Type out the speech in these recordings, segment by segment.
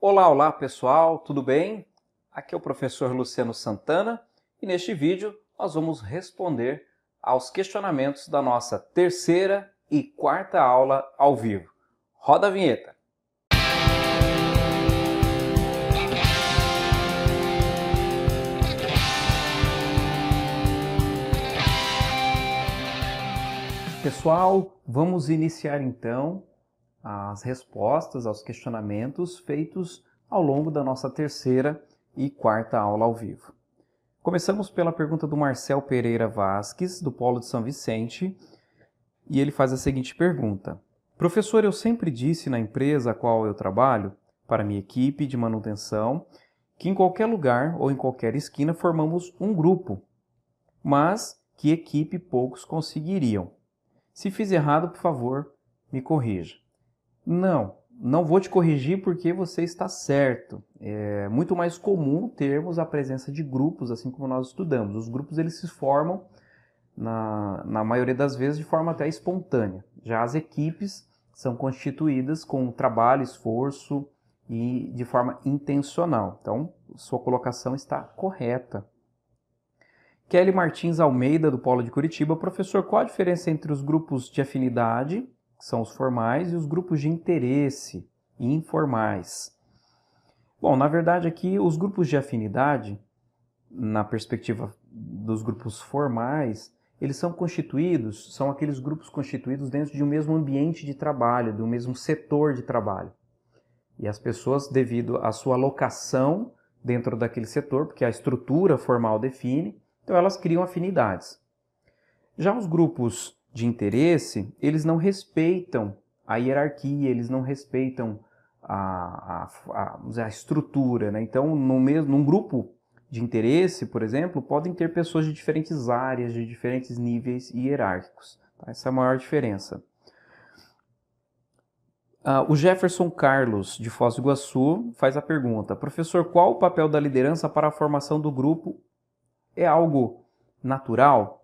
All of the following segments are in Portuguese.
Olá pessoal, tudo bem? Aqui é o professor Luciano Santana e neste vídeo nós vamos responder aos questionamentos da nossa terceira e quarta aula ao vivo. Roda a vinheta! Pessoal, vamos iniciar então as respostas aos questionamentos feitos ao longo da nossa terceira e quarta aula ao vivo. Começamos pela pergunta do Marcel Pereira Vasques, do Polo de São Vicente, e ele faz a seguinte pergunta. Professor, eu sempre disse na empresa a qual eu trabalho, para minha equipe de manutenção, que em qualquer lugar ou em qualquer esquina formamos um grupo, mas que equipe poucos conseguiriam. Se fiz errado, por favor, me corrija. Não vou te corrigir porque você está certo. É muito mais comum termos a presença de grupos, assim como nós estudamos. Os grupos eles se formam, na maioria das vezes, de forma até espontânea. Já as equipes são constituídas com trabalho, esforço e de forma intencional. Então, sua colocação está correta. Kelly Martins Almeida, do Polo de Curitiba. Professor, qual a diferença entre os grupos de afinidade, que são os formais, e os grupos de interesse, informais? Bom, na verdade aqui os grupos de afinidade, na perspectiva dos grupos formais, eles são aqueles grupos constituídos dentro de um mesmo ambiente de trabalho, de um mesmo setor de trabalho. E as pessoas, devido à sua alocação dentro daquele setor, porque a estrutura formal define, então elas criam afinidades. Já os grupos de interesse, eles não respeitam a hierarquia, eles não respeitam a estrutura, né? Então, num grupo de interesse, por exemplo, podem ter pessoas de diferentes áreas, de diferentes níveis hierárquicos. Tá? Essa é a maior diferença. O Jefferson Carlos, de Foz do Iguaçu, faz a pergunta. Professor, qual o papel da liderança para a formação do grupo? É algo natural?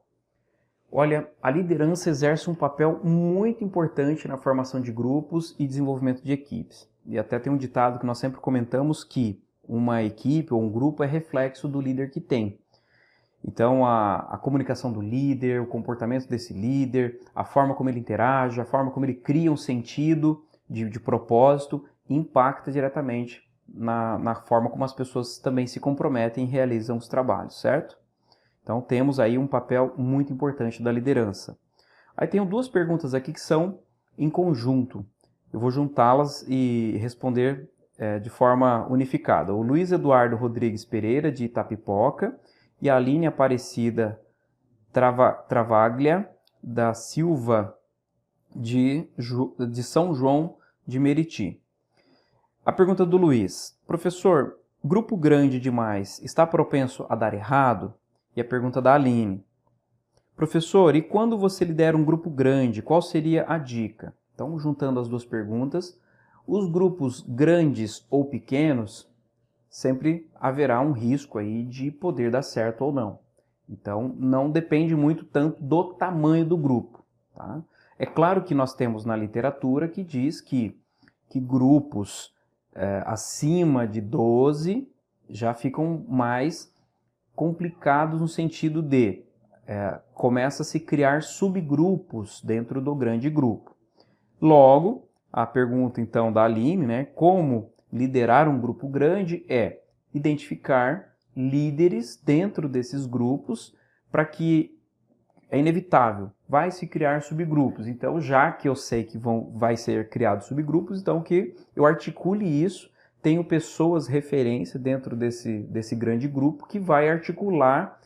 Olha, a liderança exerce um papel muito importante na formação de grupos e desenvolvimento de equipes. E até tem um ditado que nós sempre comentamos que uma equipe ou um grupo é reflexo do líder que tem. Então, a comunicação do líder, o comportamento desse líder, a forma como ele interage, a forma como ele cria um sentido de propósito, impacta diretamente na forma como as pessoas também se comprometem e realizam os trabalhos, certo? Então, temos aí um papel muito importante da liderança. Aí tenho duas perguntas aqui que são em conjunto. Eu vou juntá-las e responder de forma unificada. O Luiz Eduardo Rodrigues Pereira, de Itapipoca, e a Aline Aparecida Travaglia da Silva, de São João de Meriti. A pergunta do Luiz. Professor, grupo grande demais está propenso a dar errado? E a pergunta da Aline. Professor, e quando você lidera um grupo grande, qual seria a dica? Então, juntando as duas perguntas, os grupos grandes ou pequenos, sempre haverá um risco aí de poder dar certo ou não. Então, não depende muito tanto do tamanho do grupo. Tá? É claro que nós temos na literatura que diz que grupos acima de 12 já ficam mais complicados no sentido de começa a se criar subgrupos dentro do grande grupo. Logo, a pergunta então da Aline, né, como liderar um grupo grande é identificar líderes dentro desses grupos para que é inevitável, vai se criar subgrupos. Então, já que eu sei que vai ser criados subgrupos, então que eu articule isso, tenho pessoas referência dentro desse grande grupo que vai articular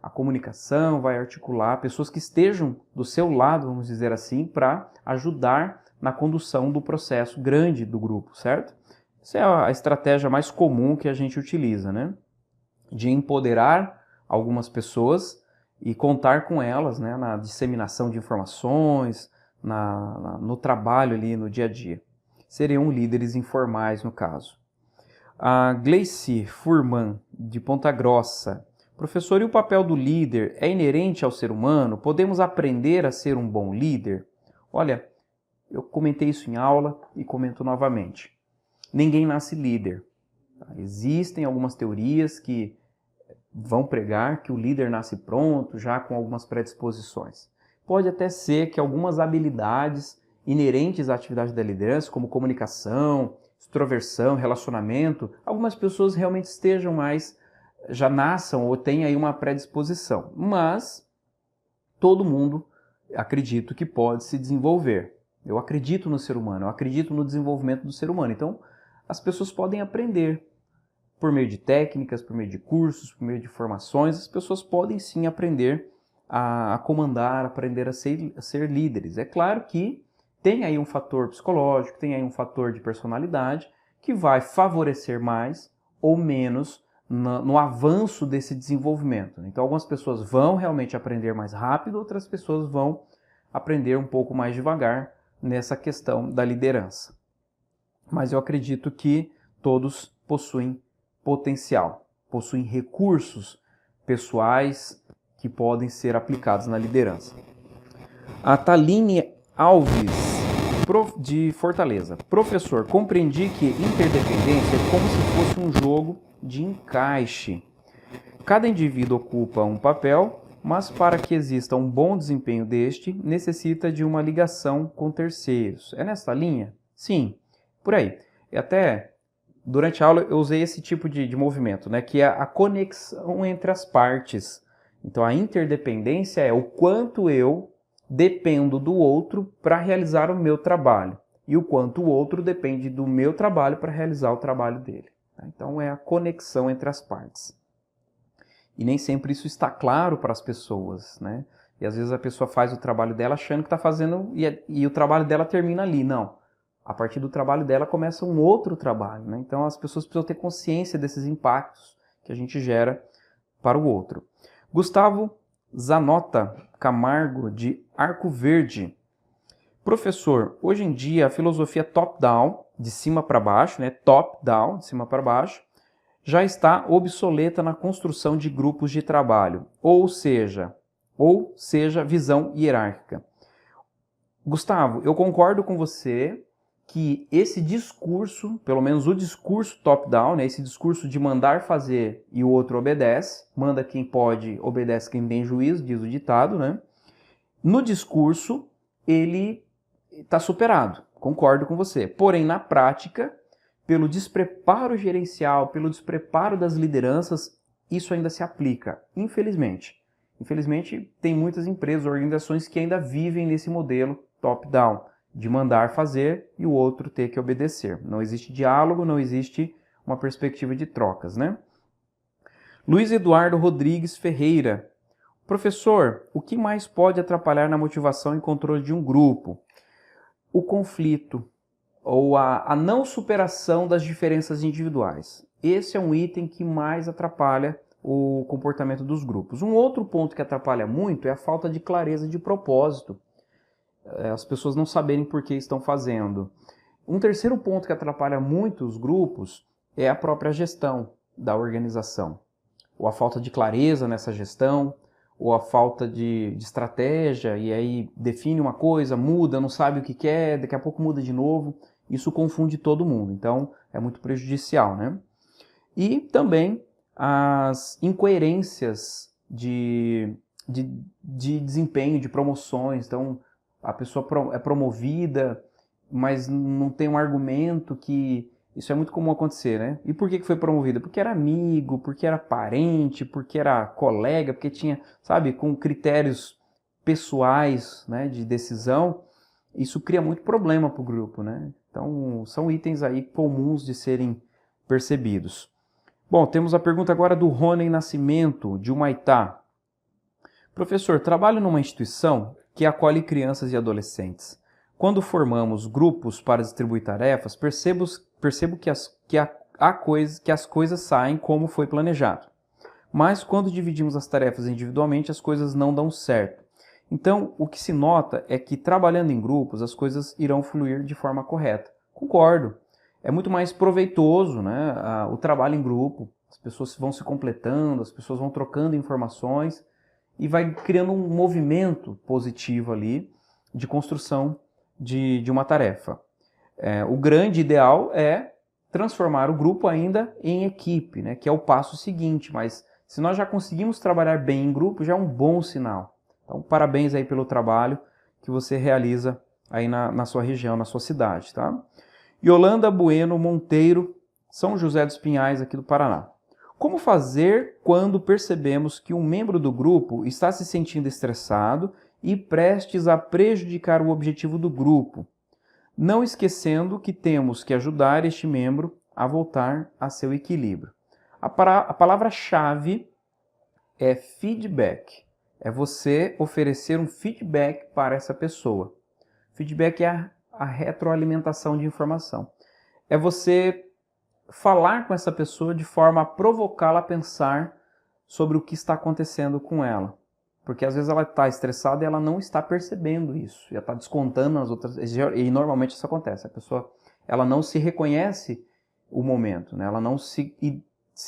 a comunicação, vai articular pessoas que estejam do seu lado, vamos dizer assim, para ajudar na condução do processo grande do grupo, certo? Essa é a estratégia mais comum que a gente utiliza, né? De empoderar algumas pessoas e contar com elas, né, na disseminação de informações, no trabalho ali no dia a dia. Seriam líderes informais no caso. A Gleice Furman, de Ponta Grossa. Professor, e o papel do líder é inerente ao ser humano? Podemos aprender a ser um bom líder? Olha, eu comentei isso em aula e comento novamente. ninguém nasce líder. Tá? Existem algumas teorias que vão pregar que o líder nasce pronto, já com algumas predisposições. Pode até ser que algumas habilidades inerentes à atividade da liderança, como comunicação, extroversão, relacionamento, algumas pessoas realmente estejam mais, já nasçam ou têm aí uma predisposição. Mas todo mundo, acredito que pode se desenvolver. Eu acredito no ser humano, eu acredito no desenvolvimento do ser humano. Então, as pessoas podem aprender por meio de técnicas, por meio de cursos, por meio de formações. As pessoas podem sim aprender a comandar, aprender a ser líderes. É claro que tem aí um fator psicológico, tem aí um fator de personalidade que vai favorecer mais ou menos no avanço desse desenvolvimento. Então, algumas pessoas vão realmente aprender mais rápido, outras pessoas vão aprender um pouco mais devagar nessa questão da liderança. Mas eu acredito que todos possuem potencial, possuem recursos pessoais que podem ser aplicados na liderança. A Taline Alves, de Fortaleza. Professor, compreendi que interdependência é como se fosse um jogo de encaixe. Cada indivíduo ocupa um papel, mas para que exista um bom desempenho deste, necessita de uma ligação com terceiros. É nessa linha? Sim, por aí. E até durante a aula eu usei esse tipo de movimento, né, que é a conexão entre as partes. Então a interdependência é o quanto eu dependo do outro para realizar o meu trabalho e o quanto o outro depende do meu trabalho para realizar o trabalho dele. Então é a conexão entre as partes. E nem sempre isso está claro para as pessoas, né? E às vezes a pessoa faz o trabalho dela achando que está fazendo e o trabalho dela termina ali. Não. A partir do trabalho dela começa um outro trabalho, né? Então as pessoas precisam ter consciência desses impactos que a gente gera para o outro. Gustavo Zanota Camargo, de Arco Verde. Professor, hoje em dia a filosofia top-down, de cima para baixo, né? Top-down, de cima para baixo, já está obsoleta na construção de grupos de trabalho, ou seja, visão hierárquica. Gustavo, eu concordo com você que esse discurso, pelo menos o discurso top-down, né, esse discurso de mandar fazer e o outro obedece, manda quem pode, obedece quem tem juízo, diz o ditado, né? No discurso, ele está superado, concordo com você. Porém, na prática, pelo despreparo gerencial, pelo despreparo das lideranças, isso ainda se aplica, infelizmente. Infelizmente, tem muitas empresas, organizações que ainda vivem nesse modelo top-down, de mandar fazer e o outro ter que obedecer. Não existe diálogo, não existe uma perspectiva de trocas, né? Luiz Eduardo Rodrigues Ferreira. Professor, o que mais pode atrapalhar na motivação e controle de um grupo? O conflito ou a não superação das diferenças individuais. Esse é um item que mais atrapalha o comportamento dos grupos. Um outro ponto que atrapalha muito é a falta de clareza de propósito. As pessoas não saberem por que estão fazendo. Um terceiro ponto que atrapalha muito os grupos é a própria gestão da organização. Ou a falta de clareza nessa gestão, ou a falta de estratégia, e aí define uma coisa, muda, não sabe o que quer, daqui a pouco muda de novo. Isso confunde todo mundo, então é muito prejudicial, né? E também as incoerências de desempenho, de promoções. Então, a pessoa é promovida, mas não tem um argumento que... Isso é muito comum acontecer, né? E por que foi promovida? Porque era amigo, porque era parente, porque era colega, porque tinha, sabe, com critérios pessoais, né, de decisão. Isso cria muito problema para o grupo, né? Então, são itens aí comuns de serem percebidos. Bom, temos a pergunta agora do Rony Nascimento, de Humaitá. Professor, trabalho numa instituição que acolhe crianças e adolescentes. Quando formamos grupos para distribuir tarefas, percebo que as coisas saem como foi planejado. Mas quando dividimos as tarefas individualmente, as coisas não dão certo. Então, o que se nota é que trabalhando em grupos, as coisas irão fluir de forma correta. Concordo. É muito mais proveitoso, né, o trabalho em grupo. As pessoas vão se completando, as pessoas vão trocando informações e vai criando um movimento positivo ali de construção de uma tarefa. O grande ideal é transformar o grupo ainda em equipe, né? Que é o passo seguinte, mas se nós já conseguimos trabalhar bem em grupo, já é um bom sinal. Então, parabéns aí pelo trabalho que você realiza aí na sua região, na sua cidade, tá? Yolanda Bueno Monteiro, São José dos Pinhais, aqui do Paraná. Como fazer quando percebemos que um membro do grupo está se sentindo estressado e prestes a prejudicar o objetivo do grupo, não esquecendo que temos que ajudar este membro a voltar a seu equilíbrio? A palavra-chave é feedback. É você oferecer um feedback para essa pessoa. Feedback é a retroalimentação de informação. É você falar com essa pessoa de forma a provocá-la a pensar sobre o que está acontecendo com ela. Porque às vezes ela está estressada e ela não está percebendo isso. Já está descontando nas outras... E normalmente isso acontece. A pessoa ela não se reconhece o momento, né? Ela não se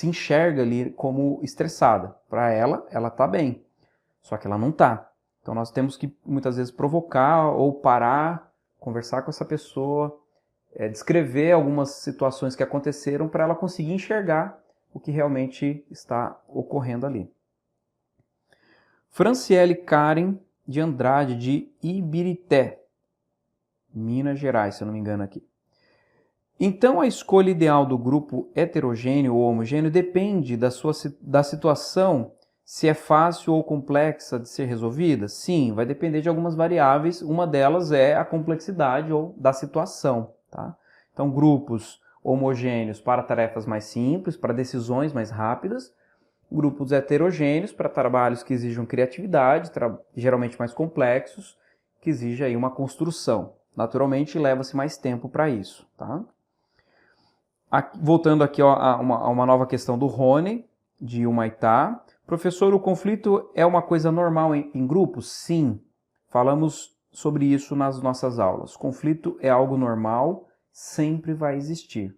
enxerga ali como estressada. Para ela está bem. Só que ela não está. Então nós temos que muitas vezes provocar ou parar, conversar com essa pessoa, descrever algumas situações que aconteceram para ela conseguir enxergar o que realmente está ocorrendo ali. Franciele Karen de Andrade, de Ibirité, Minas Gerais, se eu não me engano aqui. Então a escolha ideal do grupo heterogêneo ou homogêneo depende da situação, se é fácil ou complexa de ser resolvida? Sim, vai depender de algumas variáveis. Uma delas é a complexidade ou da situação. Tá? Então, grupos homogêneos para tarefas mais simples, para decisões mais rápidas. Grupos heterogêneos para trabalhos que exijam criatividade, geralmente mais complexos, que exigem aí uma construção. Naturalmente, leva-se mais tempo para isso. Tá? Voltando aqui a uma nova questão do Rony, de Humaitá. Professor, o conflito é uma coisa normal em grupos? Sim, falamos sobre isso nas nossas aulas. Conflito é algo normal, sempre vai existir.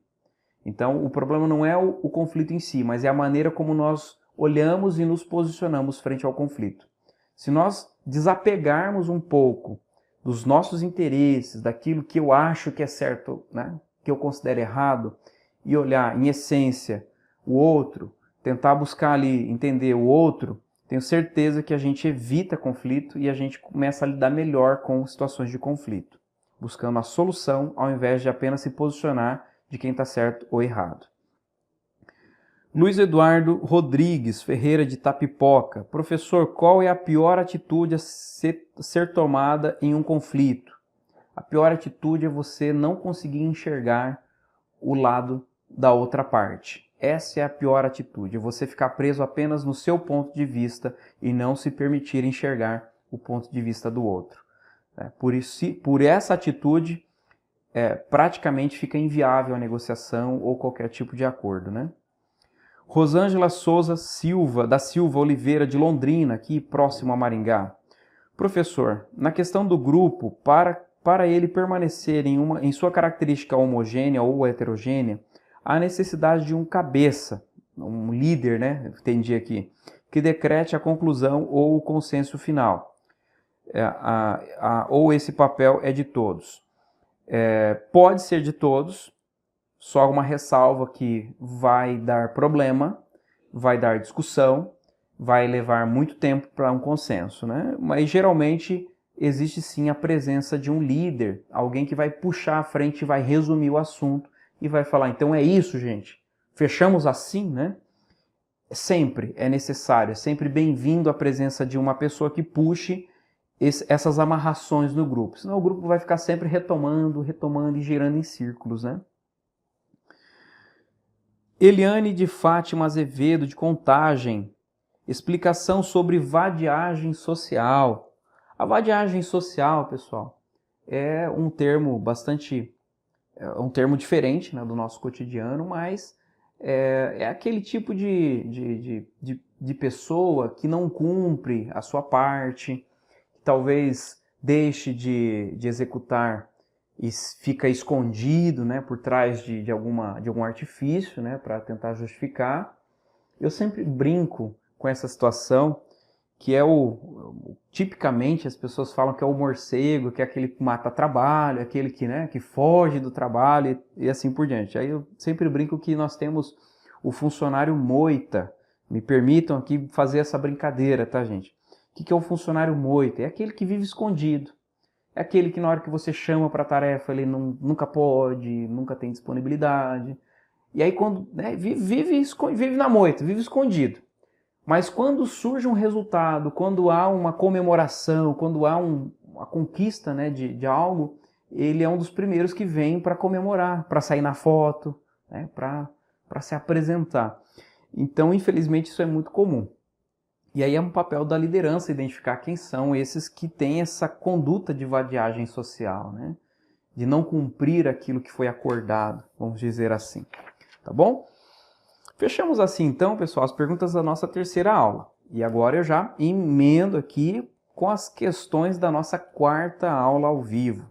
Então, o problema não é o conflito em si, mas é a maneira como nós olhamos e nos posicionamos frente ao conflito. Se nós desapegarmos um pouco dos nossos interesses, daquilo que eu acho que é certo, né, que eu considero errado, e olhar em essência o outro, tentar buscar ali, entender o outro, tenho certeza que a gente evita conflito e a gente começa a lidar melhor com situações de conflito, buscando a solução ao invés de apenas se posicionar de quem está certo ou errado. Luiz Eduardo Rodrigues Ferreira de Tapipoca. Professor, qual é a pior atitude a ser tomada em um conflito? A pior atitude é você não conseguir enxergar o lado da outra parte. Essa é a pior atitude, é você ficar preso apenas no seu ponto de vista e não se permitir enxergar o ponto de vista do outro. Por essa atitude, praticamente fica inviável a negociação ou qualquer tipo de acordo, né? Rosângela Souza da Silva Oliveira, de Londrina, aqui próximo a Maringá. Professor, na questão do grupo, para ele permanecer em sua característica homogênea ou heterogênea, há necessidade de um cabeça, um líder, né? Entendi aqui, que decrete a conclusão ou o consenso final. Ou esse papel é de todos. Pode ser de todos, só uma ressalva que vai dar problema, vai dar discussão, vai levar muito tempo para um consenso, né? Mas geralmente existe sim a presença de um líder, alguém que vai puxar à frente e vai resumir o assunto e vai falar, então é isso, gente, fechamos assim, né? Sempre é necessário, é sempre bem-vindo a presença de uma pessoa que puxe essas amarrações no grupo, senão o grupo vai ficar sempre retomando e girando em círculos, né? Eliane de Fátima Azevedo, de Contagem, explicação sobre vadiagem social. A vadiagem social, pessoal, é um termo um termo diferente, né, do nosso cotidiano, mas é aquele tipo de pessoa que não cumpre a sua parte, que talvez deixe de executar e fica escondido, né, por trás de algum artifício, né, para tentar justificar. Eu sempre brinco com essa situação que é tipicamente as pessoas falam que é o morcego, que é aquele que mata trabalho, aquele que, né, que foge do trabalho e assim por diante. Aí eu sempre brinco que nós temos o funcionário moita. Me permitam aqui fazer essa brincadeira, tá, gente? O que é o funcionário moita? É aquele que vive escondido. É aquele que na hora que você chama para a tarefa ele nunca pode, nunca tem disponibilidade. E aí quando vive na moita, vive escondido. Mas quando surge um resultado, quando há uma comemoração, quando há uma conquista, né, de algo, ele é um dos primeiros que vem para comemorar, para sair na foto, né, para se apresentar. Então, infelizmente, isso é muito comum. E aí é um papel da liderança identificar quem são esses que têm essa conduta de vadiagem social, né? De não cumprir aquilo que foi acordado, vamos dizer assim. Tá bom? Fechamos assim então, pessoal, as perguntas da nossa terceira aula. E agora eu já emendo aqui com as questões da nossa quarta aula ao vivo.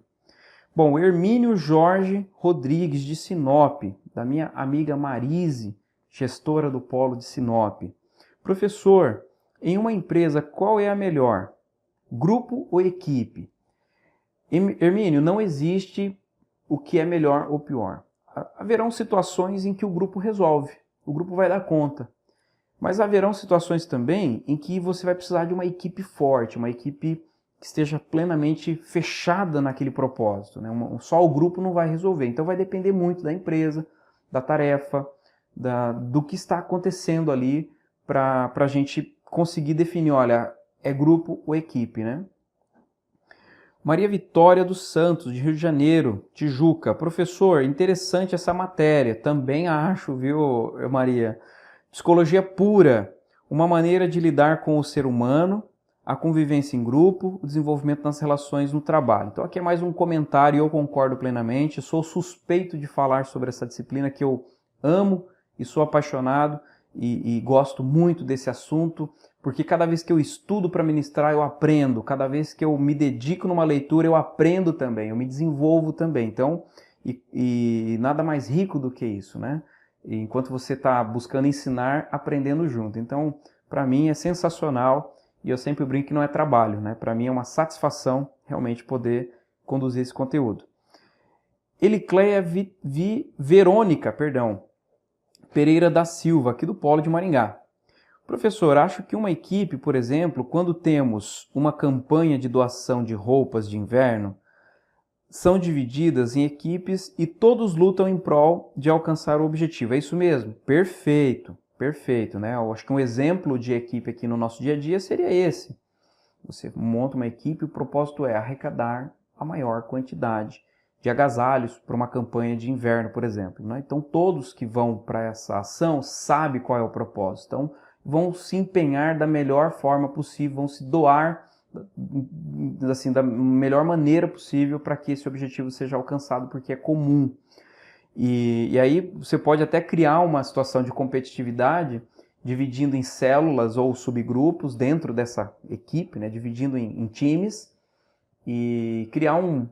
Bom, Hermínio Jorge Rodrigues de Sinop, da minha amiga Marise, gestora do Polo de Sinop. Professor, em uma empresa, qual é a melhor? Grupo ou equipe? Hermínio, não existe o que é melhor ou pior. Haverão situações em que o grupo resolve, o grupo vai dar conta. Mas haverão situações também em que você vai precisar de uma equipe forte, uma equipe que esteja plenamente fechada naquele propósito, né? Só o grupo não vai resolver. Então vai depender muito da empresa, da tarefa, do que está acontecendo ali para a gente conseguir definir, olha, é grupo ou equipe, né? Maria Vitória dos Santos, de Rio de Janeiro, Tijuca. Professor, interessante essa matéria. Também acho, viu, Maria? Psicologia pura, uma maneira de lidar com o ser humano, a convivência em grupo, o desenvolvimento das relações no trabalho. Então aqui é mais um comentário e eu concordo plenamente. Sou suspeito de falar sobre essa disciplina que eu amo e sou apaixonado e gosto muito desse assunto, porque cada vez que eu estudo para ministrar eu aprendo, cada vez que eu me dedico numa leitura eu aprendo também, eu me desenvolvo também. Então, e nada mais rico do que isso, né? Enquanto você está buscando ensinar, aprendendo junto. Então, para mim é sensacional e eu sempre brinco que não é trabalho, né? Para mim é uma satisfação realmente poder conduzir esse conteúdo. Elicleia Verônica, Pereira da Silva, aqui do Polo de Maringá. Professor, acho que uma equipe, por exemplo, quando temos uma campanha de doação de roupas de inverno, são divididas em equipes e todos lutam em prol de alcançar o objetivo. É isso mesmo? Perfeito, perfeito, né? Eu acho que um exemplo de equipe aqui no nosso dia a dia seria esse. Você monta uma equipe e o propósito é arrecadar a maior quantidade de agasalhos para uma campanha de inverno, por exemplo, né? Então todos que vão para essa ação sabem qual é o propósito. Então vão se empenhar da melhor forma possível, vão se doar assim, da melhor maneira possível para que esse objetivo seja alcançado, porque é comum. E aí você pode até criar uma situação de competitividade, dividindo em células ou subgrupos dentro dessa equipe, né, dividindo em times, e criar um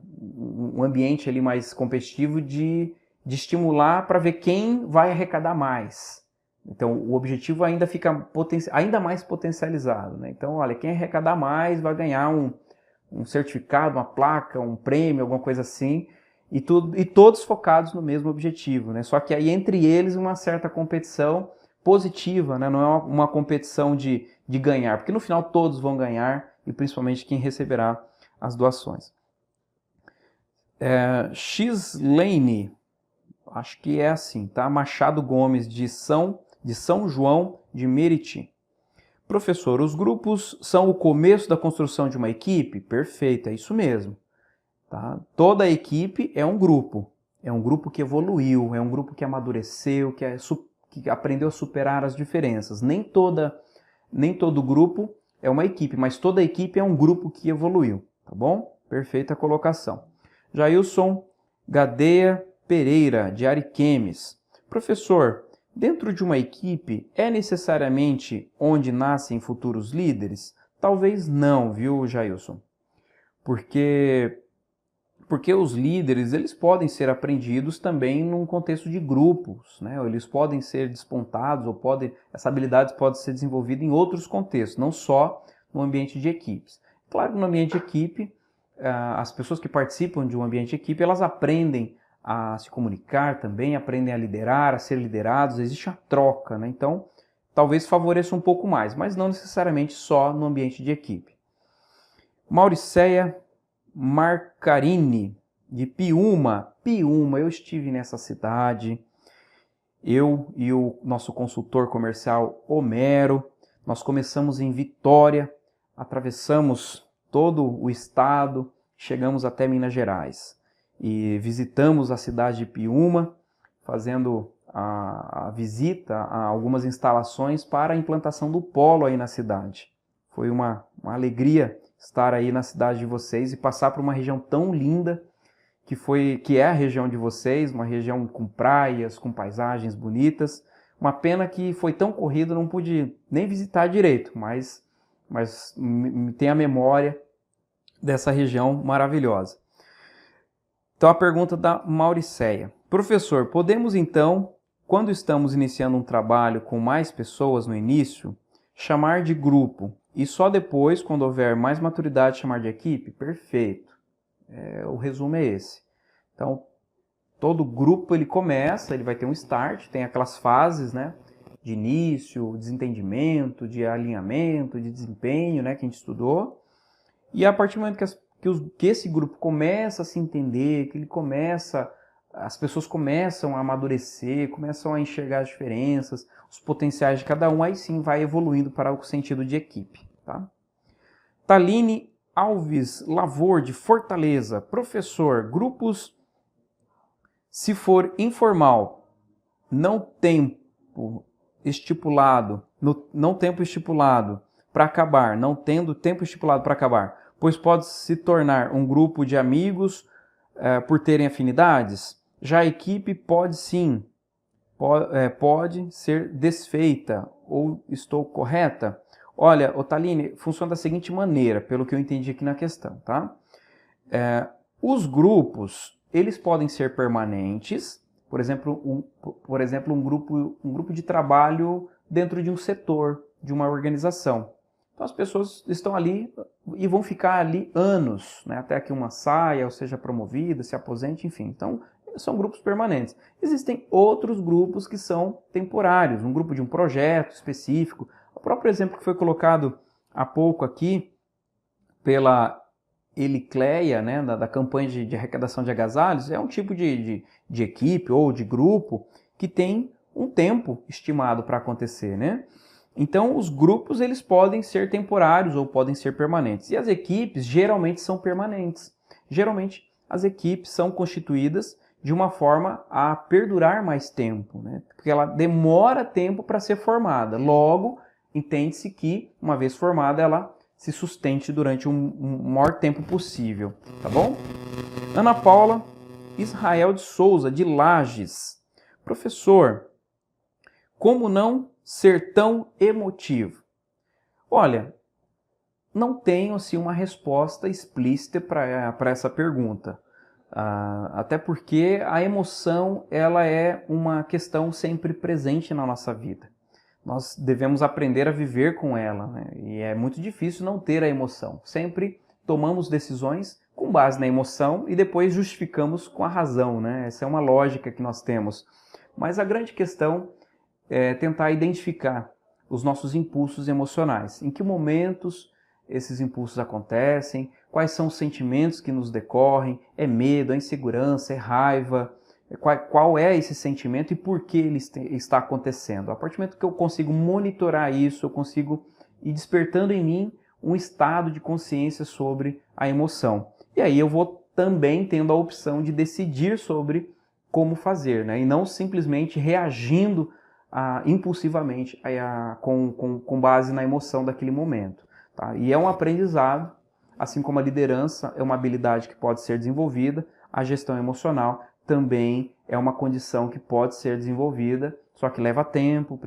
ambiente ali mais competitivo de estimular para ver quem vai arrecadar mais. Então, o objetivo ainda fica ainda mais potencializado, né? Então, olha, quem arrecadar mais vai ganhar um certificado, uma placa, um prêmio, alguma coisa assim, e todos focados no mesmo objetivo, né? Só que aí entre eles uma certa competição positiva, né? Não é uma competição de ganhar, porque no final todos vão ganhar, e principalmente quem receberá as doações. X-Lane, acho que é assim, tá? Machado Gomes, de São João de Meriti. Professor, os grupos são o começo da construção de uma equipe? Perfeito, é isso mesmo. Tá? Toda equipe é um grupo que evoluiu, é um grupo que amadureceu, que aprendeu a superar as diferenças. Nem todo grupo é uma equipe, mas toda equipe é um grupo que evoluiu, tá bom? Perfeita colocação. Jailson Gadeia Pereira, de Ariquemes. Professor, dentro de uma equipe, é necessariamente onde nascem futuros líderes? Talvez não, viu, Jailson? Porque os líderes, eles podem ser aprendidos também num contexto de grupos, né? Eles podem ser despontados, essa habilidade pode ser desenvolvida em outros contextos, não só no ambiente de equipes. Claro que no ambiente de equipe, as pessoas que participam de um ambiente de equipe, elas aprendem a se comunicar também, aprendem a liderar, a ser liderados, existe a troca, né? Então, talvez favoreça um pouco mais, mas não necessariamente só no ambiente de equipe. Mauriceia Marcarini, de Piúma. Piúma, eu estive nessa cidade, eu e o nosso consultor comercial Homero, nós começamos em Vitória, atravessamos todo o estado, chegamos até Minas Gerais e visitamos a cidade de Piúma, fazendo a visita a algumas instalações para a implantação do polo aí na cidade. Foi uma alegria estar aí na cidade de vocês e passar por uma região tão linda que é a região de vocês, uma região com praias, com paisagens bonitas. Uma pena que foi tão corrido, não pude nem visitar direito, mas tem a memória dessa região maravilhosa. Então a pergunta da Mauriceia. Professor, podemos então, quando estamos iniciando um trabalho com mais pessoas no início, chamar de grupo e só depois, quando houver mais maturidade, chamar de equipe? Perfeito. O resumo é esse. Então, todo grupo ele vai ter um start, tem aquelas fases, né, de início, desentendimento, de alinhamento, de desempenho, né, que a gente estudou. E a partir do momento que esse grupo começa a se entender, que as pessoas começam a amadurecer, começam a enxergar as diferenças, os potenciais de cada um, aí sim vai evoluindo para o sentido de equipe. Tá? Taline Alves Lavor, de Fortaleza. Professor, grupos, se for informal, não tempo estipulado para acabar, não tendo tempo estipulado para acabar, pois pode se tornar um grupo de amigos por terem afinidades? Já a equipe pode sim, pode ser desfeita, ou estou correta? Olha, Taline, funciona da seguinte maneira, pelo que eu entendi aqui na questão, tá? Os grupos, eles podem ser permanentes, por exemplo, um grupo de trabalho dentro de um setor, de uma organização. Então as pessoas estão ali e vão ficar ali anos, né, até que uma saia, ou seja promovida, se aposente, enfim. Então são grupos permanentes. Existem outros grupos que são temporários, um grupo de um projeto específico. O próprio exemplo que foi colocado há pouco aqui pela Elicleia, né, da campanha de arrecadação de agasalhos, é um tipo de equipe ou de grupo que tem um tempo estimado para acontecer, né? Então, os grupos eles podem ser temporários ou podem ser permanentes. E as equipes geralmente são permanentes. Geralmente, as equipes são constituídas de uma forma a perdurar mais tempo, né? Porque ela demora tempo para ser formada. Logo, entende-se que, uma vez formada, ela se sustente durante um maior tempo possível, tá bom? Ana Paula Israel de Souza, de Lages. Professor, como não ser tão emotivo? Olha, não tenho assim uma resposta explícita para essa pergunta. Até porque a emoção ela é uma questão sempre presente na nossa vida. Nós devemos aprender a viver com ela, né? E é muito difícil não ter a emoção. Sempre tomamos decisões com base na emoção e depois justificamos com a razão, né? Essa é uma lógica que nós temos. Mas a grande questão é tentar identificar os nossos impulsos emocionais. Em que momentos esses impulsos acontecem, quais são os sentimentos que nos decorrem, é medo, é insegurança, é raiva, qual é esse sentimento e por que ele está acontecendo. A partir do momento que eu consigo monitorar isso, eu consigo ir despertando em mim um estado de consciência sobre a emoção. E aí eu vou também tendo a opção de decidir sobre como fazer, né? E não simplesmente reagindo impulsivamente com base na emoção daquele momento. Tá? E é um aprendizado, assim como a liderança é uma habilidade que pode ser desenvolvida, a gestão emocional também é uma condição que pode ser desenvolvida, só que leva tempo,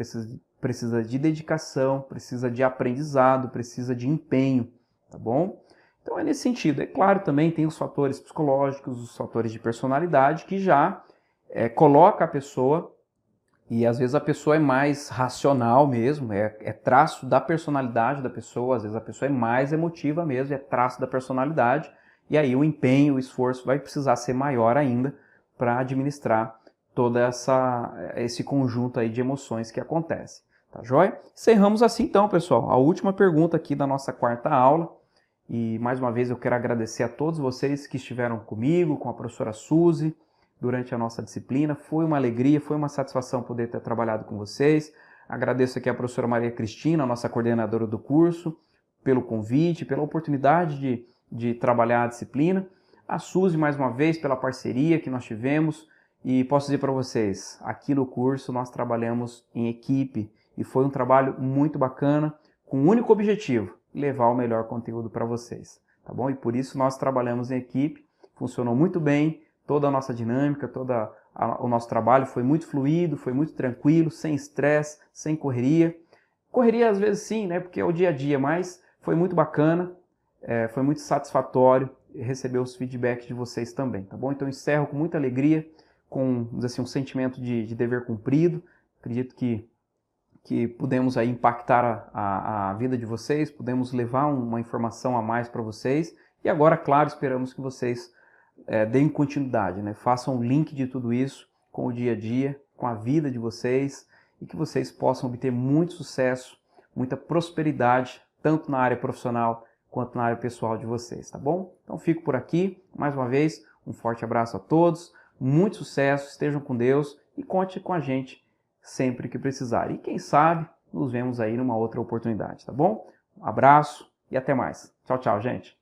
precisa de dedicação, precisa de aprendizado, precisa de empenho, tá bom? Então é nesse sentido. É claro, também tem os fatores psicológicos, os fatores de personalidade, que já coloca a pessoa E às vezes a pessoa é mais racional mesmo, é traço da personalidade da pessoa, às vezes a pessoa é mais emotiva mesmo, é traço da personalidade, e aí o empenho, o esforço vai precisar ser maior ainda para administrar todo esse conjunto aí de emoções que acontece. Tá joia? Encerramos assim então, pessoal, a última pergunta aqui da nossa quarta aula. E mais uma vez eu quero agradecer a todos vocês que estiveram comigo, com a professora Suzy, durante a nossa disciplina. Foi uma alegria, foi uma satisfação poder ter trabalhado com vocês. Agradeço aqui a professora Maria Cristina, nossa coordenadora do curso, pelo convite, pela oportunidade de trabalhar a disciplina. A Suzy, mais uma vez, pela parceria que nós tivemos. E posso dizer para vocês, aqui no curso nós trabalhamos em equipe e foi um trabalho muito bacana, com um único objetivo: levar o melhor conteúdo para vocês, tá bom? E por isso nós trabalhamos em equipe, funcionou muito bem, toda a nossa dinâmica, o nosso trabalho foi muito fluido, foi muito tranquilo, sem estresse, sem correria. Correria às vezes sim, né? Porque é o dia a dia, mas foi muito bacana, foi muito satisfatório receber os feedbacks de vocês também, tá bom? Então encerro com muita alegria, com assim, um sentimento de dever cumprido. Acredito que pudemos aí impactar a vida de vocês, pudemos levar uma informação a mais para vocês. E agora, claro, esperamos que vocês deem continuidade, né? Façam um link de tudo isso com o dia a dia, com a vida de vocês, e que vocês possam obter muito sucesso, muita prosperidade, tanto na área profissional quanto na área pessoal de vocês, tá bom? Então fico por aqui. Mais uma vez, um forte abraço a todos, muito sucesso, estejam com Deus e conte com a gente sempre que precisar. E quem sabe, nos vemos aí numa outra oportunidade, tá bom? Um abraço e até mais. Tchau, tchau, gente.